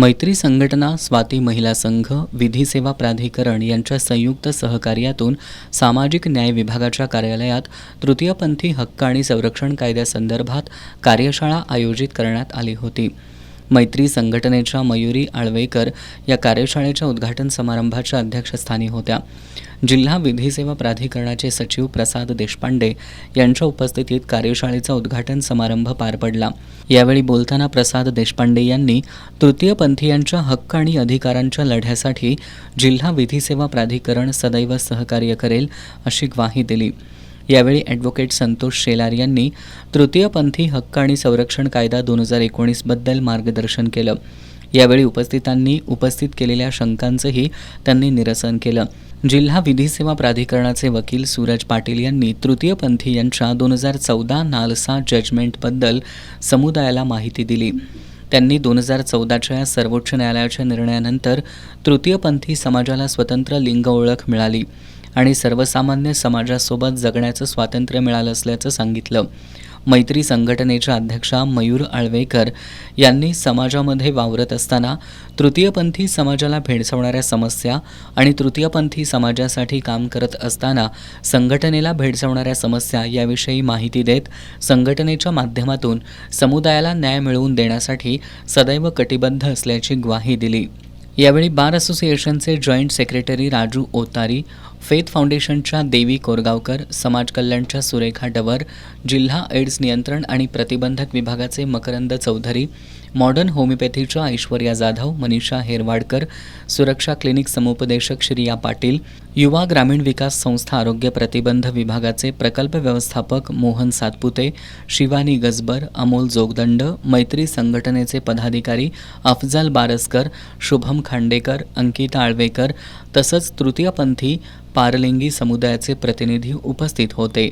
मैत्री संघटना, स्वाती महिला संघ, विधी सेवा प्राधिकरण यांच्या संयुक्त सहकार्यातून सामाजिक न्याय विभागाच्या कार्यालयात तृतीयपंथी हक्क आणि संरक्षण कायद्यासंदर्भात कार्यशाळा आयोजित करण्यात आली होती. मैत्री संघटनेच्या मयुरी आळवेकर या कार्यशाळेच्या उद्घाटन समारंभाच्या अध्यक्षस्थानी होत्या. जिल्हा विधी सेवा प्राधिकरणाचे सचिव प्रसाद देशपांडे यांच्या उपस्थितीत कार्यशाळेचा उद्घाटन समारंभ पार पडला. यावेळी बोलताना प्रसाद देशपांडे यांनी तृतीयपंथीयांच्या हक्क आणि अधिकारांच्या लढ्यासाठी जिल्हा विधी सेवा प्राधिकरण सदैव सहकार्य करेल अशी ग्वाही दिली. यावेळी ॲडव्होकेट संतोष शेलार यांनी तृतीयपंथी हक्क आणि संरक्षण कायदा 2019 बद्दल मार्गदर्शन केलं. यावेळी उपस्थितांनी उपस्थित केलेल्या शंकांचंही त्यांनी निरसन केलं. जिल्हा विधी सेवा प्राधिकरणाचे वकील सूरज पाटील यांनी तृतीयपंथी यांच्या 2014 नालसा जजमेंटबद्दल समुदायाला माहिती दिली. त्यांनी 2014च्या सर्वोच्च न्यायालयाच्या निर्णयानंतर तृतीयपंथी समाजाला स्वतंत्र लिंग ओळख मिळाली आणि सर्वसामान्य समाजासोबत जगण्याचं स्वातंत्र्य मिळालं असल्याचं सांगितलं. मैत्री संघटनेच्या अध्यक्षा मयूर आळवेकर यांनी समाजामध्ये वावरत असताना तृतीयपंथी समाजाला भेडसावणाऱ्या समस्या आणि तृतीयपंथी समाजासाठी काम करत असताना संघटनेला भेडसावणाऱ्या समस्या याविषयी माहिती देत संघटनेच्या माध्यमातून समुदायाला न्याय मिळवून देण्यासाठी सदैव कटिबद्ध असल्याची ग्वाही दिली. यावेळी बार असोसिएशनचे joint secretary Raju Otari, faith फाउंडेशनच्या देवी कोरगावकर, समाज कल्याणच्या सुरेखा डवर, जिल्हा एड्स नियंत्रण आणि प्रतिबंधक विभागाचे मकरंद चौधरी, मॉडर्न होमिओपॅथीच्या ऐश्वर्या जाधव, मनीषा हेरवाडकर, सुरक्षा क्लिनिक समुपदेशक श्रिया पाटील, युवा ग्रामीण विकास संस्था आरोग्य प्रतिबंध विभागाचे प्रकल्प व्यवस्थापक मोहन सातपुते, शिवानी गजबर, अमोल जोगदंड, मैत्री संघटनेचे पदाधिकारी अफजल बारसकर, शुभम खांडेकर, अंकिता आळवेकर तसंच तृतीयपंथी पारलिंगी समुदायाचे प्रतिनिधी उपस्थित होते.